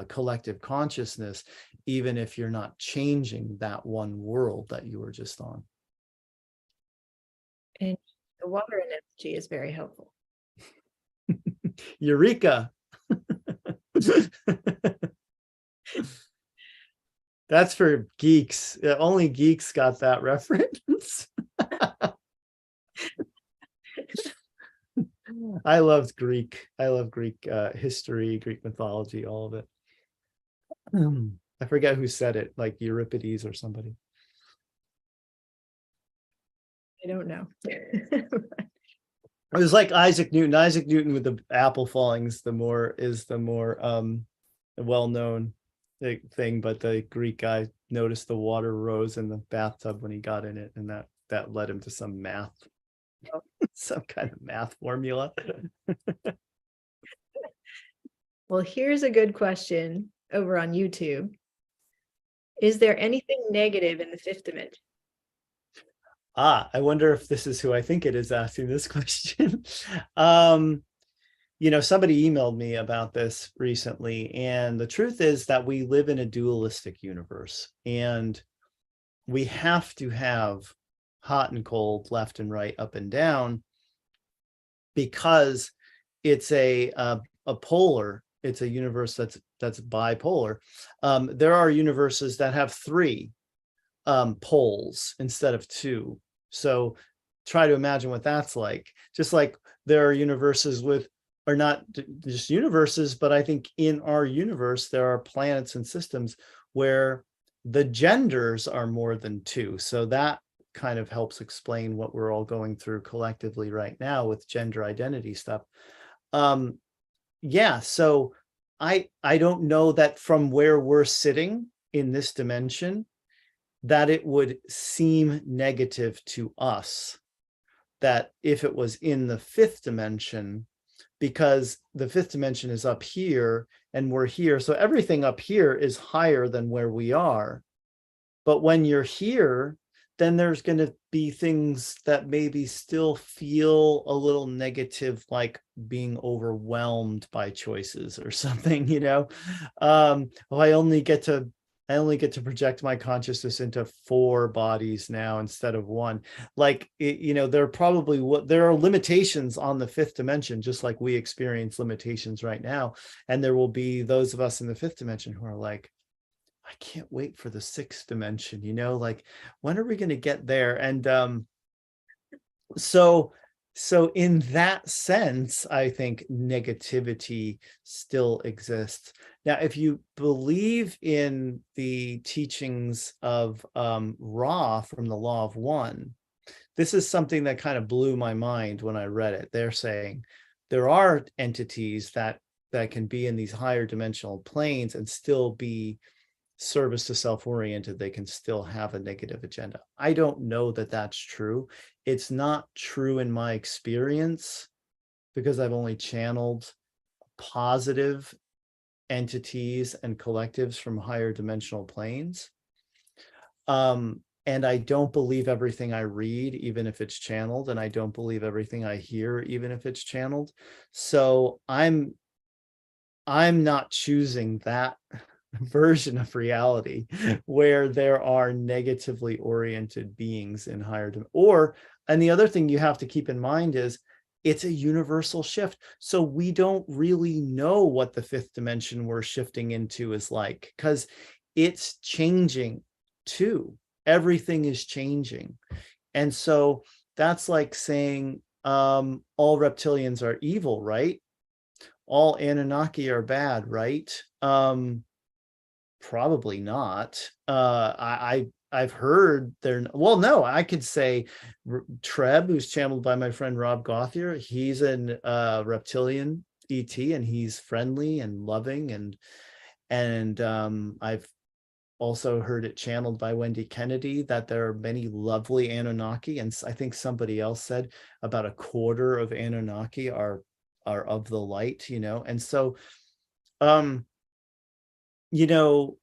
collective consciousness, even if you're not changing that one world that you were just on. And the water analogy is very helpful. Eureka. That's for geeks. Only geeks got that reference. I loved Greek. I love Greek history, Greek mythology, all of it. I forget who said it, like Euripides or somebody. I don't know. It was like Isaac Newton. Isaac Newton with the apple falling is the more well-known thing, but the Greek guy noticed the water rose in the bathtub when he got in it, and that led him to some math, some kind of math formula. Well, here's a good question over on YouTube. Is there anything negative in the fifth dimension? I wonder if this is who I think it is asking this question. You know, somebody emailed me about this recently, and the truth is that we live in a dualistic universe, and we have to have hot and cold, left and right, up and down, because it's a polar. It's a universe that's bipolar. There are universes that have three poles instead of two. So try to imagine what that's like. Just like there are universes with are not just universes, but I think in our universe, there are planets and systems where the genders are more than two. So that kind of helps explain what we're all going through collectively right now with gender identity stuff. Yeah, so I don't know that from where we're sitting in this dimension, that it would seem negative to us that if it was in the fifth dimension, because the fifth dimension is up here and we're here. So everything up here is higher than where we are. But when you're here, then there's going to be things that maybe still feel a little negative, like being overwhelmed by choices or something, you know. Oh, I only get to project my consciousness into 4 bodies now instead of 1. Like, you know, there are limitations on the fifth dimension, just like we experience limitations right now. And there will be those of us in the fifth dimension who are like, I can't wait for the 6th dimension, you know, like, when are we going to get there? And so in that sense, I think negativity still exists. Now, if you believe in the teachings of Ra from the Law of One, this is something that kind of blew my mind when I read it. They're saying there are entities that can be in these higher dimensional planes and still be service to self-oriented. They can still have a negative agenda. I don't know that that's true. It's not true in my experience because I've only channeled positive entities and collectives from higher dimensional planes. And I don't believe everything I read, even if it's channeled, and I don't believe everything I hear, even if it's channeled. So I'm not choosing that version of reality where there are negatively oriented beings in higher and the other thing you have to keep in mind is it's a universal shift. So we don't really know what the fifth dimension we're shifting into is like, because it's changing too. Everything is changing. And so that's like saying all reptilians are evil, right? All Anunnaki are bad, right? Probably not. I've heard well, no, I could say Treb, who's channeled by my friend Rob Gothier, he's an reptilian ET, and he's friendly and loving, and I've also heard it channeled by Wendy Kennedy that there are many lovely Anunnaki, and I think somebody else said about a quarter of Anunnaki are of the light, you know. And so you know,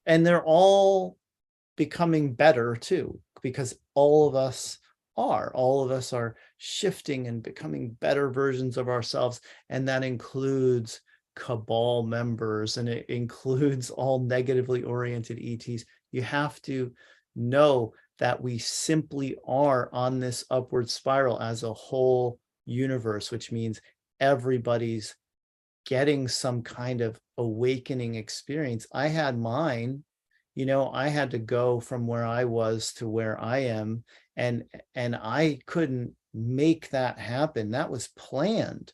and they're all becoming better too, because all of us are shifting and becoming better versions of ourselves. And that includes cabal members, and it includes all negatively oriented ETs. You have to know that we simply are on this upward spiral as a whole universe, which means everybody's getting some kind of awakening experience. I had mine, you know. I had to go from where I was to where I am, and I couldn't make that happen. That was planned.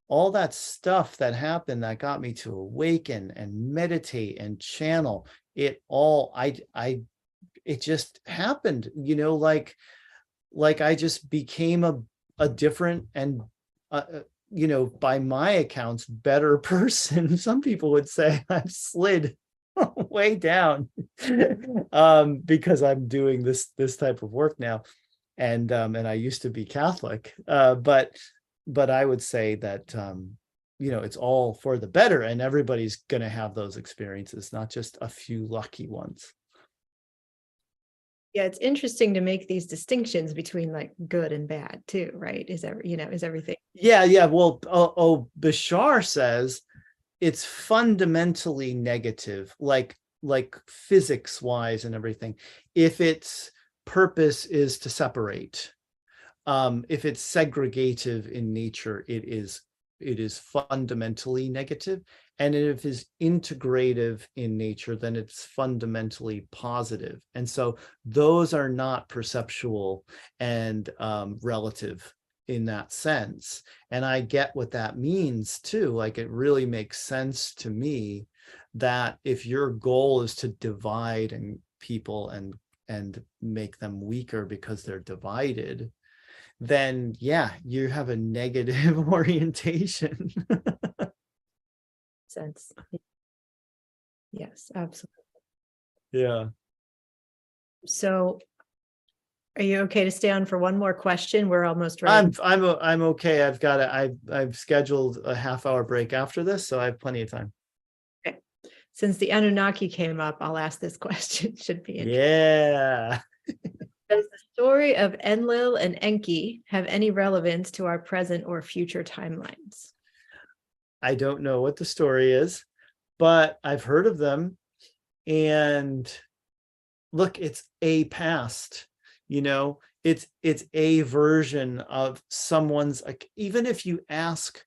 All that stuff that happened that got me to awaken and meditate and channel it all, it just happened, you know, like I just became a different and you know, by my accounts, better person. Some people would say I've slid way down because I'm doing this type of work now, and I used to be Catholic, but I would say that you know, it's all for the better, and everybody's going to have those experiences, not just a few lucky ones. Yeah, it's interesting to make these distinctions between like good and bad too, right? Is everything? Yeah. Well, Bashar says it's fundamentally negative, like physics wise and everything. If its purpose is to separate, if it's segregative in nature, it is fundamentally negative. And if it's integrative in nature, then it's fundamentally positive. And so those are not perceptual and relative. in that sense. And I get what that means too. Like, it really makes sense to me that if your goal is to divide and people and make them weaker because they're divided, then yeah, you have a negative orientation. Sense. Yes, absolutely. Yeah. So are you okay to stay on for one more question? We're almost ready. I'm okay. I've scheduled a half-hour break after this, so I have plenty of time. Okay. Since the Anunnaki came up, I'll ask this question. Should be interesting. Yeah. Does the story of Enlil and Enki have any relevance to our present or future timelines? I don't know what the story is, but I've heard of them. And look, it's a past, it's a version of someone's, like, even if you ask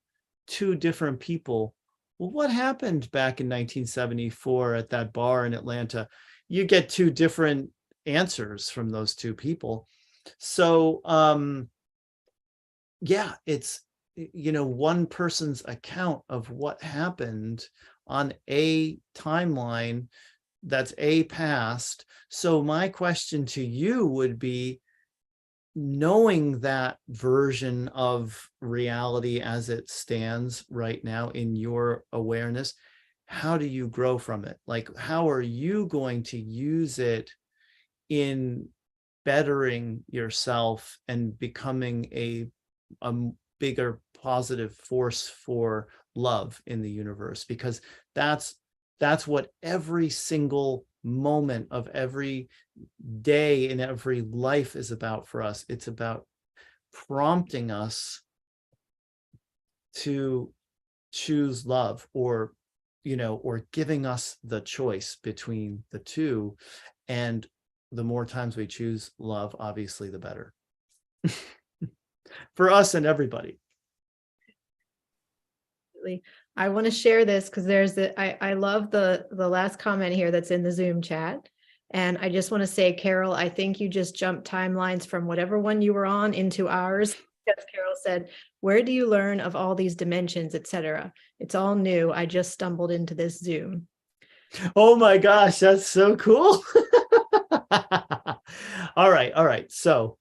two different people, well, what happened back in 1974 at that bar in Atlanta, you get two different answers from those two people. So yeah, it's one person's account of what happened on a timeline that's a past. So my question to you would be, knowing that version of reality as it stands right now in your awareness, how do you grow from it? Like, how are you going to use it in bettering yourself and becoming a bigger positive force for love in the universe? Because that's what every single moment of every day in every life is about for us. It's about prompting us to choose love, or giving us the choice between the two. And the more times we choose love, obviously the better for us and everybody. I want to share this because I love the last comment here that's in the Zoom chat. And I just want to say, Carol, I think you just jumped timelines from whatever one you were on into ours. Yes, Carol said, where do you learn of all these dimensions, etc.? It's all new. I just stumbled into this Zoom. Oh my gosh, that's so cool. All right. So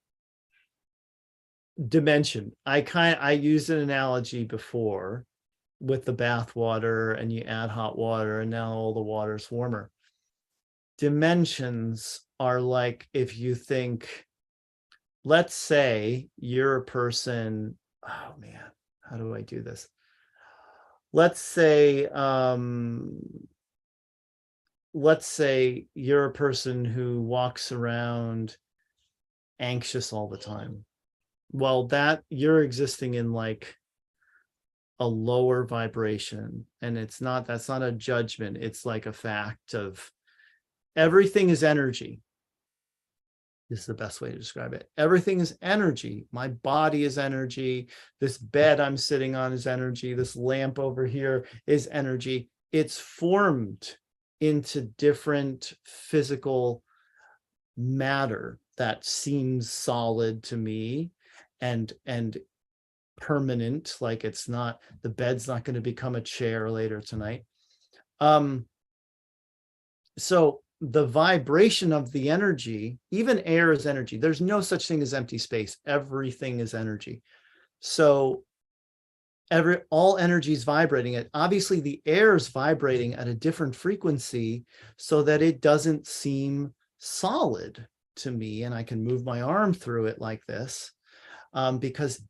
dimension. I used an analogy before with the bath water, and you add hot water and now all the water's warmer. Dimensions are like, if you think, let's say you're a person, oh man, how do I do this? Let's say you're a person who walks around anxious all the time. Well, that you're existing in like a lower vibration, and that's not a judgment. It's like a fact of everything is energy. This is the best way to describe it. Everything is energy. My body is energy. This bed I'm sitting on is energy. This lamp over here is energy. It's formed into different physical matter that seems solid to me and permanent. Like, it's not, the bed's not going to become a chair later tonight. So the vibration of the energy, even air is energy. There's no such thing as empty space. Everything is energy. So all energy is vibrating. It obviously, the air is vibrating at a different frequency so that it doesn't seem solid to me, and I can move my arm through it like this, because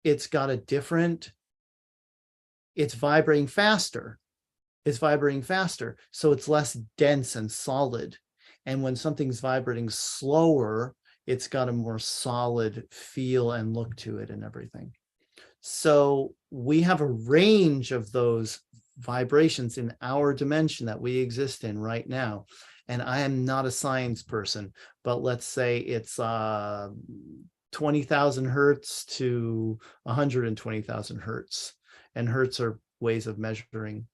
it's got a different, it's vibrating faster. It's vibrating faster, so it's less dense and solid. And when something's vibrating slower, it's got a more solid feel and look to it and everything. So we have a range of those vibrations in our dimension that we exist in right now. And I am not a science person, but let's say it's 20,000 hertz to 120,000 hertz. And hertz are ways of measuring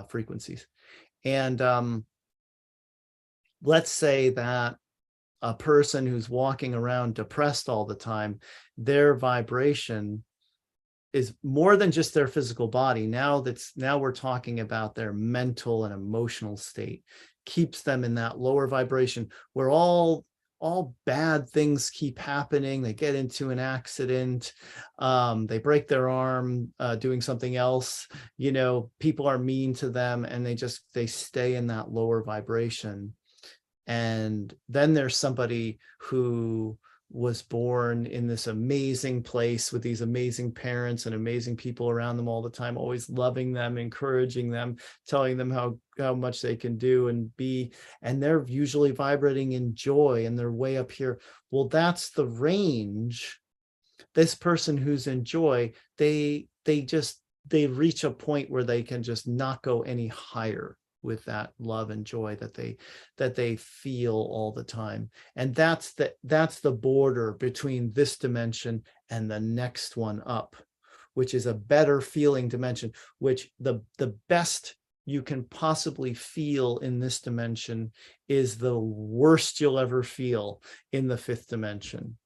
frequencies. And let's say that a person who's walking around depressed all the time, their vibration is more than just their physical body. Now we're talking about their mental and emotional state, keeps them in that lower vibration where all bad things keep happening. They get into an accident, they break their arm doing something else, people are mean to them, and they stay in that lower vibration. And then there's somebody who was born in this amazing place with these amazing parents and amazing people around them all the time, always loving them, encouraging them, telling them how much they can do and be, and they're usually vibrating in joy, and they're way up here. Well, that's the range. This person who's in joy, they reach a point where they can just not go any higher with that love and joy that they feel all the time. And that's the border between this dimension and the next one up, which is a better feeling dimension, which the best you can possibly feel in this dimension is the worst you'll ever feel in the fifth dimension,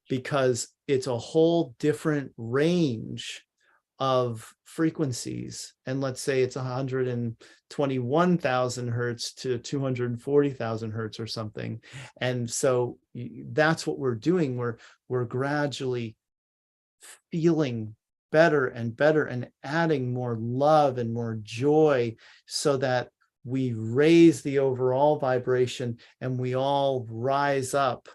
because it's a whole different range of frequencies. And let's say it's 121,000 hertz to 240,000 hertz or something. And so that's what we're doing. We're gradually feeling better and better and adding more love and more joy, so that we raise the overall vibration and we all rise up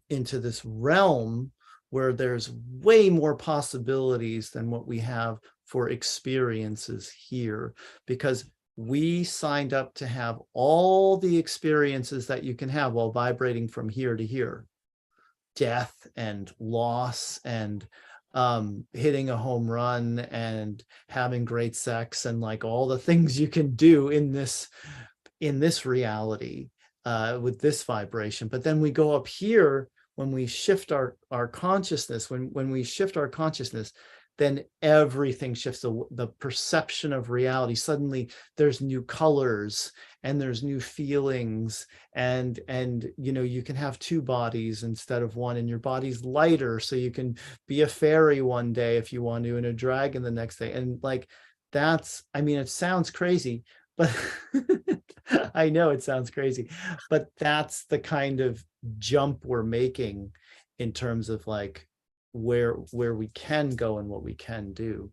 into this realm where there's way more possibilities than what we have for experiences here, because we signed up to have all the experiences that you can have while vibrating from here to here. Death and loss and hitting a home run and having great sex and like all the things you can do in this reality with this vibration. But then we go up here, when we shift our consciousness, when we shift our consciousness, then everything shifts. The perception of reality, suddenly there's new colors and there's new feelings, and you can have two bodies instead of one, and your body's lighter, so you can be a fairy one day if you want to, and a dragon the next day. And like it sounds crazy, but I know it sounds crazy, but that's the kind of jump we're making in terms of like where we can go and what we can do.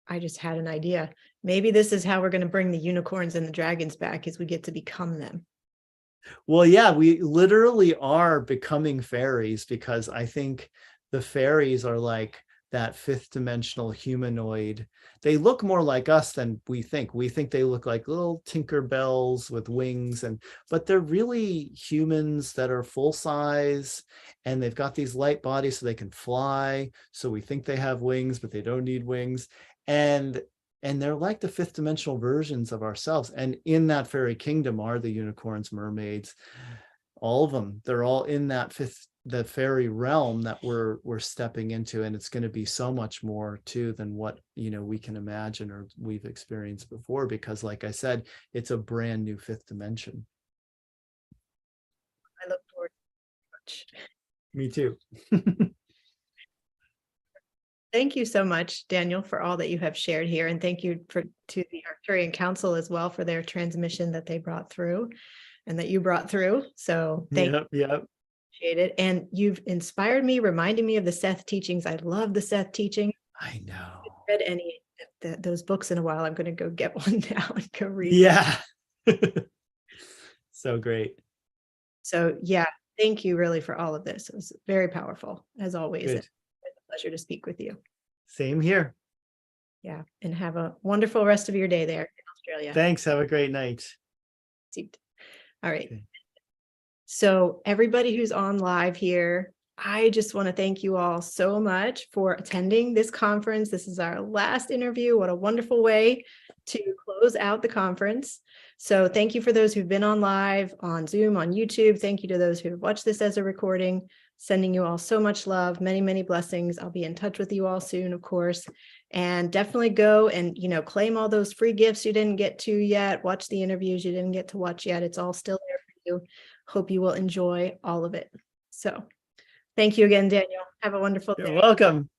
I just had an idea. Maybe this is how we're going to bring the unicorns and the dragons back, is we get to become them. Well, yeah, we literally are becoming fairies, because I think the fairies are like that fifth dimensional humanoid. They look more like us than we think. We think they look like little Tinkerbells with wings, but they're really humans that are full size, and they've got these light bodies so they can fly. So we think they have wings, but they don't need wings. And they're like the fifth dimensional versions of ourselves. And in that fairy kingdom are the unicorns, mermaids, all of them. They're all in the fairy realm that we're stepping into. And it's going to be so much more too than what we can imagine or we've experienced before, because like I said, it's a brand new fifth dimension. I look forward to it. Me too. Thank you so much, Daniel, for all that you have shared here. And thank you to the Arcturian Council as well for their transmission that they brought through and that you brought through. So thank you. Yep. Appreciate it. And you've inspired me, reminding me of the Seth teachings. I love the Seth teaching. I know. I haven't read any of those books in a while. I'm going to go get one now and go read. Yeah. So great. So yeah, thank you really for all of this. It was very powerful as always. Good. It's a pleasure to speak with you. Same here. Yeah. And have a wonderful rest of your day there in Australia. Thanks. Have a great night. All right. Okay. So everybody who's on live here, I just want to thank you all so much for attending this conference. This is our last interview. What a wonderful way to close out the conference. So thank you for those who've been on live, on Zoom, on YouTube. Thank you to those who have watched this as a recording. Sending you all so much love, many, many blessings. I'll be in touch with you all soon, of course. And definitely go and, claim all those free gifts you didn't get to yet. Watch the interviews you didn't get to watch yet. It's all still there for you. Hope you will enjoy all of it. So thank you again, Daniel. Have a wonderful day. You're welcome.